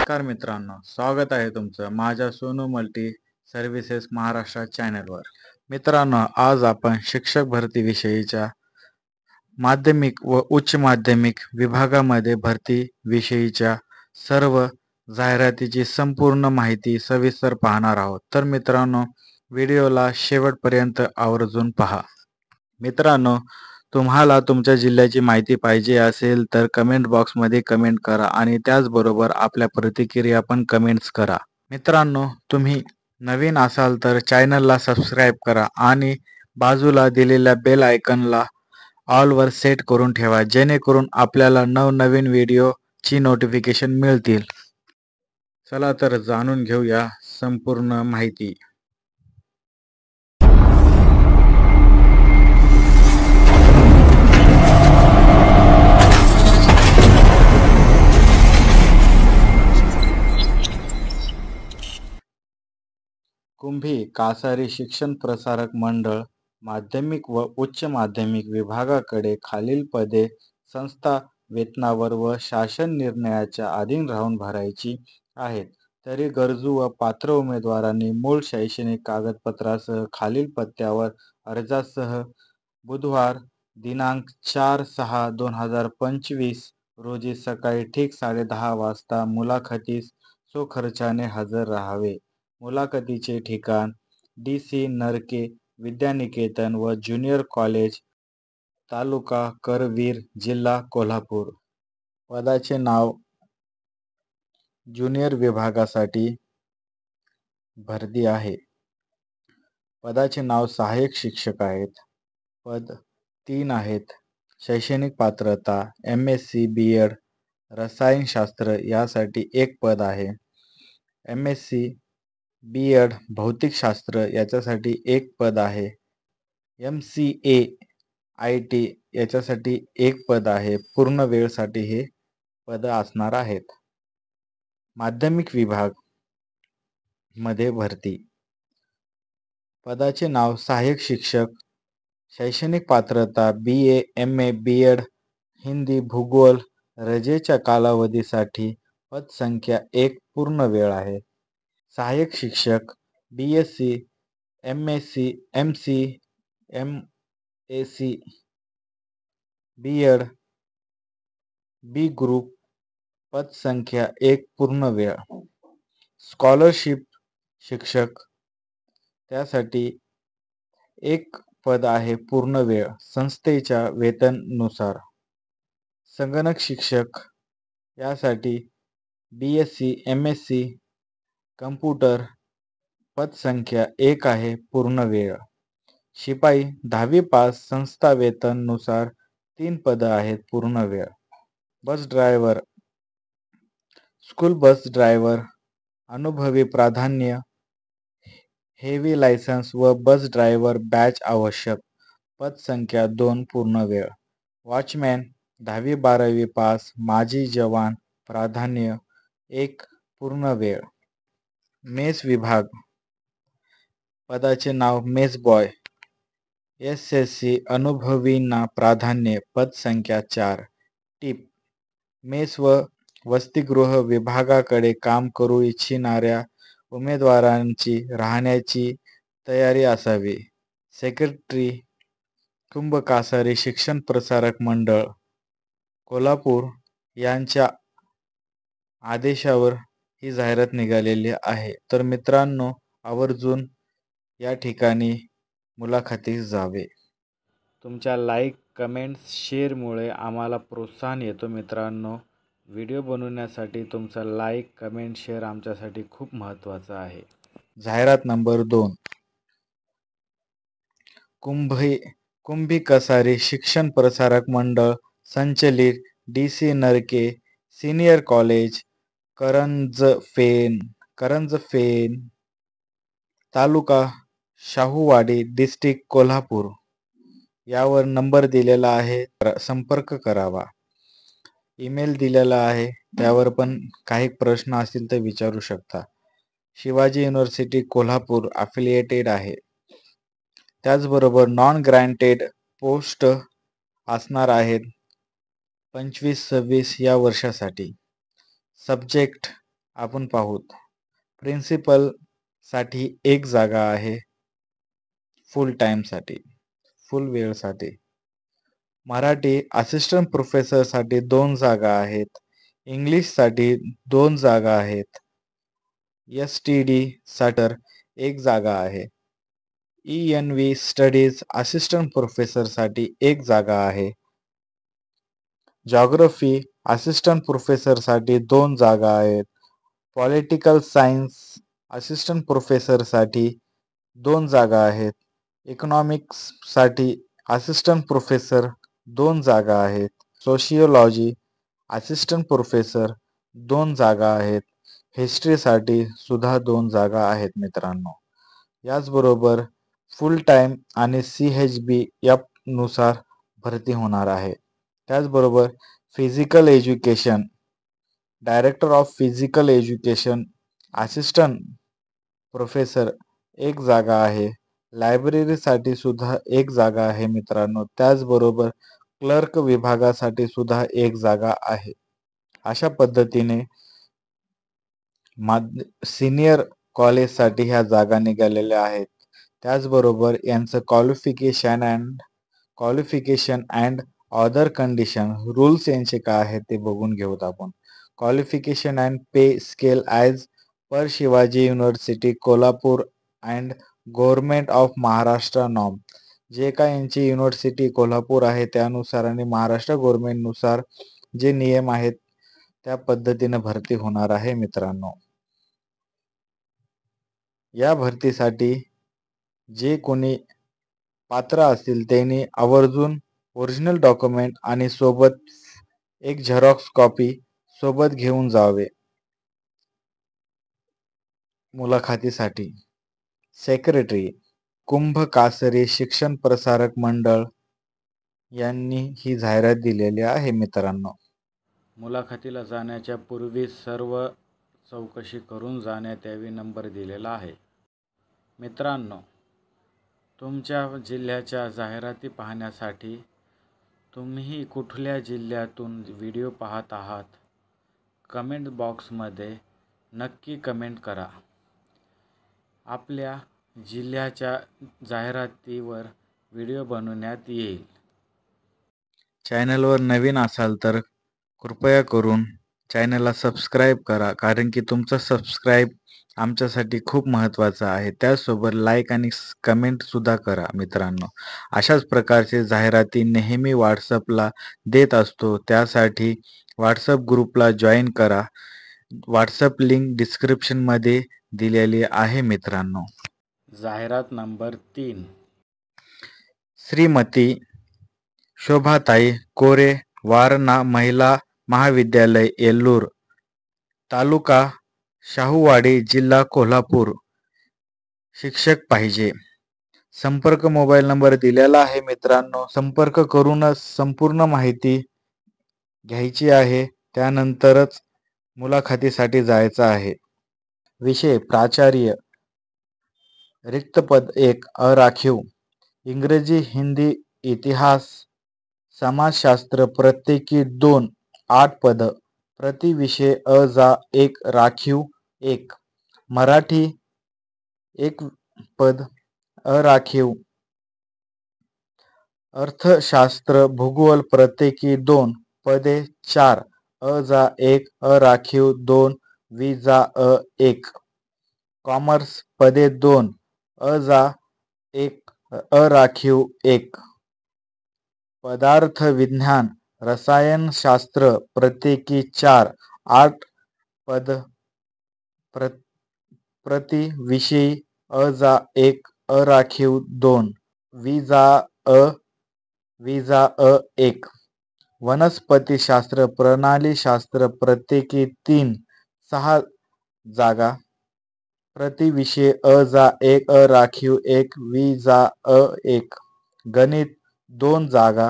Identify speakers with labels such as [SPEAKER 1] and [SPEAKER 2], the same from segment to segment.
[SPEAKER 1] नमस्कार मित्रांनो, स्वागत आहे तुमचं माझ्या सोनू मल्टी सर्व्हिसेस महाराष्ट्र चॅनलवर। मित्रांनो, आज आपण शिक्षक भरती विषयीच्या माध्यमिक व उच्च माध्यमिक विभागामध्ये भरती विषयीच्या सर्व जाहिरातीची संपूर्ण माहिती सविस्तर पाहणार आहोत। तर मित्रांनो, व्हिडिओला शेवटपर्यंत आवर्जून पहा। मित्रांनो, तुम्हाला तुमच्या जिल्ह्याची माहिती पाहिजे असेल तर कमेंट बॉक्समध्ये कमेंट करा आणि त्याचबरोबर आपल्या प्रतिक्रिया पण कमेंट्स करा। मित्रांनो, तुम्ही नवीन असाल तर चॅनलला सबस्क्राईब करा आणि बाजूला दिलेल्या बेल आयकॉनला ऑल वर सेट करून ठेवा, जेणेकरून आपल्याला नवनवीन व्हिडिओची नोटिफिकेशन मिळतील। चला तर जाणून घेऊया संपूर्ण माहिती। कुंभी कासारी शिक्षण प्रसारक मंडळ माध्यमिक व उच्च माध्यमिक विभागाकडे खालील पदे संस्था वेतनावर व शासन निर्णयाच्या अधीन राहून भरायची आहेत। तरी गरजू व पात्र उमेदवारांनी मूळ शैक्षणिक कागदपत्रासह खालील पत्त्यावर अर्जासह बुधवार दिनांक 4/6/2025 रोजी सकाळी ठीक 10:30 वाजता मुलाखतीस स्वखर्चाने हजर राहावे। मुलाखतीचे ठिकाण DC नरके विद्यानिकेतन व ज्युनियर कॉलेज, तालुका करवीर, जिल्हा कोल्हापूर। पदाचे नाव ज्युनियर विभागासाठी भरती आहे। पदाचे नाव सहाय्यक शिक्षक आहेत। पद 3 आहेत। शैक्षणिक पात्रता MSc B.Ed रसायनशास्त्र यासाठी 1 पद आहे। MSc B.Ed भौतिकशास्त्र याच्यासाठी 1 पद आहे। MCA IT याच्यासाठी 1 पद आहे। पूर्ण वेळसाठी हे पद असणार आहेत। माध्यमिक विभाग मध्ये भरती। पदाचे नाव सहाय्यक शिक्षक। शैक्षणिक पात्रता BA MA B.Ed हिंदी भूगोल रजेच्या कालावधीसाठी पद संख्या 1 पूर्ण वेळ आहे। सहाय्यक शिक्षक BSc MSc MC MAC B.Ed B group पद संख्या 1 पूर्ण वेळ। स्कॉलरशिप शिक्षक त्यासाठी 1 पद आहे पूर्ण वेळ संस्थेच्या वेतनानुसार। संगणक शिक्षक यासाठी BSc MSc कम्प्युटर पद संख्या 1 आहे पूर्ण वेळ। शिपाई 10वी पास संस्था वेतनानुसार 3 पद आहेत पूर्ण वेळ। Bus driver school bus driver अनुभवी प्राधान्य हेवी लायसन्स व बस ड्रायव्हर बॅच आवश्यक पद संख्या 2 पूर्ण वेळ। वॉचमॅन 10वी 12वी पास माजी जवान प्राधान्य 1 पूर्ण वेळ। मेस विभाग पदाचे नाव मेस बॉय SSC अनुभवींना प्राधान्य पद संख्या 4। टिप मेस व वसतिगृह विभागाकडे काम करू इच्छिणाऱ्या उमेदवारांची राहण्याची तयारी असावी। सेक्रेटरी कुंभ कासारी शिक्षण प्रसारक मंडळ कोल्हापूर यांच्या आदेशावर ही जाहिरात निघालेली आहे। तर मित्रांनो, आवर्जून या ठिकाणी मुलाखतीस जावे। तुमच्या लाईक कमेंट्स शेअरमुळे आम्हाला प्रोत्साहन येतो। मित्रांनो, व्हिडिओ बनवण्यासाठी तुमचा लाईक कमेंट शेअर आमच्यासाठी खूप महत्त्वाचं आहे। जाहिरात नंबर 2 कुंभी कसारी शिक्षण प्रसारक मंडळ संचलित DC नरके सीनियर कॉलेज करंजफेन तालुका शाहूवाडी डिस्ट्रिक्ट कोल्हापूर यावर नंबर दिलेला आहे, संपर्क करावा। ईमेल दिलेला आहे, त्यावर पण काही प्रश्न असतील तर विचारू शकता। शिवाजी युनिव्हर्सिटी कोल्हापूर अफिलिएटेड आहे। त्याचबरोबर नॉन ग्रँटेड पोस्ट असणार आहेत 25-26 या वर्षासाठी। सब्जेक्ट आपण पाहूत. प्रिन्सिपल साठी एक जागा आहे, फुल टाइमसाठी, फुल वेळसाठी. मराठी असिस्टंट प्रोफेसरसाठी 2 जागा आहेत. इंग्लिशसाठी 2 जागा आहेत. एस-टी-डी साठी एक जागा आहे. ई-एन-व्ही स्टडीज असिस्टंट प्रोफेसरसाठी एक जागा आहे. जॉग्राफी असिस्टंट प्रोफेसरसाठी 2 जागा आहेत. पॉलिटिकल सायन्स असिस्टंट प्रोफेसरसाठी 2 जागा आहेत. इकॉनॉमिक्ससाठी असिस्टंट प्रोफेसर 2 जागा आहेत. सोशियोलॉजी असिस्टंट प्रोफेसर 2 जागा आहेत. हिस्ट्रीसाठी सुद्धा 2 जागा आहेत मित्रांनो. याचबरोबर फुल टाइम आणि CHBF नुसार भरती होणार आहे. त्याचबरोबर physical education director of physical education assistant professor एक जागा आहे. लायब्ररीसाठी सुद्धा एक जागा आहे मित्रांनो. त्याचबरोबर क्लर्क विभागासाठी सुद्धा एक जागा आहे. अशा पद्धतीने सिनियर कॉलेजसाठी ह्या जागा निघालेल्या आहेत. त्याचबरोबर यांचं qualification and other condition rules यांचे काय आहेत ते बघून घेऊत आपण. Qualification and pay scale as per Shivaji university Kolhapur and government of Maharashtra norm. जे काय यांची युनिव्हर्सिटी कोल्हापूर आहे त्यानुसार आणि महाराष्ट्र गव्हर्नमेंटनुसार जे नियम आहेत त्या पद्धतीने भरती होणार आहे मित्रांनो. या भरतीसाठी जे कोणी पात्र असतील त्यांनी आवर्जून ओरिजिनल डॉक्युमेंट आणि सोबत एक झेरॉक्स कॉपी सोबत घेऊन जावे. मुलाखतीसाठी सेक्रेटरी कुंभ कासरी शिक्षण प्रसारक मंडळ यांनी ही जाहिरात दिलेली आहे मित्रांनो. मुलाखतीला जाण्याच्या पूर्वी सर्व चौकशी करून जाण्यात यावी नंबर दिलेला आहे. मित्रांनो, तुमच्या जिल्ह्याच्या जाहिराती पाहण्यासाठी तुम्ही कुठल्या जिल्ह्यातून व्हिडिओ पाहत आहात कमेंट बॉक्समध्ये नक्की कमेंट करा. आपल्या जिल्ह्याच्या जाहिरातीवर व्हिडिओ बनवण्यात येईल. चॅनलवर नवीन असाल तर कृपया करून चॅनलला सबस्क्राईब करा, कारण की तुमचा सबस्क्राईब आमच्यासाठी खूप महत्त्वाचं आहे. त्याचसोबत लाईक आणि कमेंटसुद्धा करा मित्रांनो. अशाच प्रकारचे जाहिराती नेहमी व्हॉट्सअपला देत असतो. त्यासाठी व्हॉट्सअप ग्रुपला जॉईन करा. व्हॉट्सअप लिंक डिस्क्रिप्शनमध्ये दिलेली आहे मित्रांनो. जाहिरात नंबर 3. श्रीमती शोभाताई कोरे, वारणा महिला महाविद्यालय येल्लूर, तालुका शाहूवाडी, जिल्हा कोल्हापूर. शिक्षक पाहिजे. संपर्क मोबाईल नंबर दिलेला आहे मित्रांनो. संपर्क करूनच संपूर्ण माहिती घ्यायची आहे. त्यानंतरच मुलाखतीसाठी जायचं आहे. विषय प्राचार्य, रिक्त पद 1 अराखीव. इंग्रजी, हिंदी, इतिहास, समाजशास्त्र प्रत्येकी 2 8 पद. प्रति विषय अ 1 राखीव 1. मराठी 1 पद अराखीव. अर्थशास्त्र भूगोल प्रत्येकी 2 पदे 4 अ 1 अराखीव 2 वि 1. कॉमर्स पदे 2 अ 1 अराखीव 1. पदार्थ विज्ञान रसायनशास्त्र प्रत्येकी 4 8 पद. प्रति विषय अ 1 अराखीव 2 वि 1. वनस्पतीशास्त्र प्रणालीशास्त्र प्रत्येकी 3 6 जागा. प्रति विषय अ 1 अराखीव 1 वि 1. गणित 2 जागा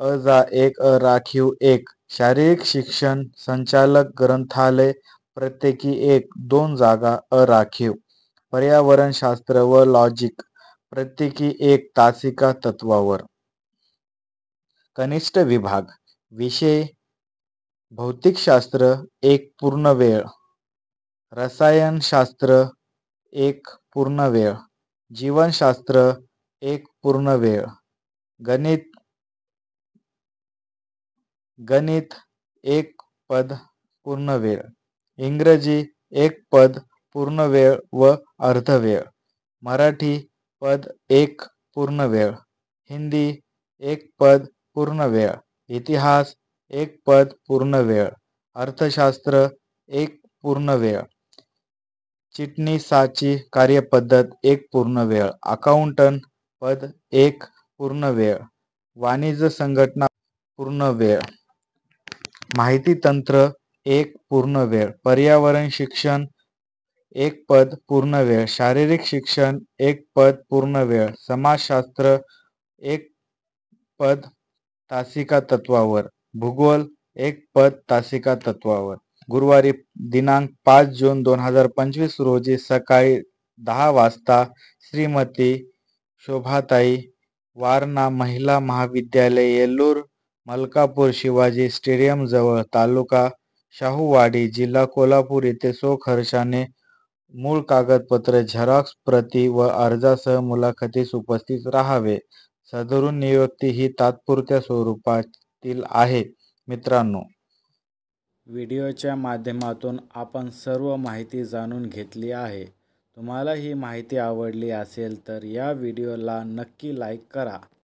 [SPEAKER 1] अ 1 अराखीव 1. शारीरिक शिक्षण संचालक ग्रंथालय प्रत्येकी 1 2 जागा अराखीव. पर्यावरणशास्त्र व लॉजिक प्रत्येकी 1 तासिका तत्वावर. कनिष्ठ विभाग विषय भौतिकशास्त्र 1 पूर्ण वेळ. रसायनशास्त्र 1 पूर्ण वेळ, जीवनशास्त्र 1 पूर्ण वेळ, गणित गणित 1 पद पूर्ण वेळ, इंग्रजी 1 पद पूर्ण वेळ व अर्धवेळ, मराठी पद 1 पूर्ण वेळ, हिंदी 1 पद पूर्ण वेळ, इतिहास 1 पद पूर्ण वेळ, अर्थशास्त्र 1 पूर्ण वेळ, चिटणीसाची कार्यपद्धत 1 पूर्ण वेळ, अकाउंटंट पद 1 पूर्ण वेळ, वाणिज्य संघटना पूर्ण वेळ, माहिती तंत्र 1 पूर्ण वेळ, पर्यावरण शिक्षण 1 पद पूर्ण वेळ, शारीरिक शिक्षण 1 पद पूर्ण वेळ, समाजशास्त्र 1 पद तासिका तत्वावर, भूगोल 1 पद तासिका तत्वावर. गुरुवारी दिनांक 5 जून 2025 रोजी सकाळी 10 वाजता श्रीमती शोभाताई वारणा महिला महाविद्यालय येल्लूर, मलकापूर शिवाजी स्टेडियम जवळ, तालुका शाहूवाडी, जिल्हा कोल्हापूर येथे स्वखर्चाने मूळ कागदपत्र, झेरॉक्स प्रती व अर्जासह मुलाखतीस उपस्थित राहावे. सदरून नियुक्ती ही तात्पुरत्या स्वरूपातील आहे. मित्रांनो, व्हिडिओच्या माध्यमातून आपण सर्व माहिती जाणून घेतली आहे. तुम्हाला ही माहिती आवडली असेल तर या व्हिडिओला नक्की लाईक करा.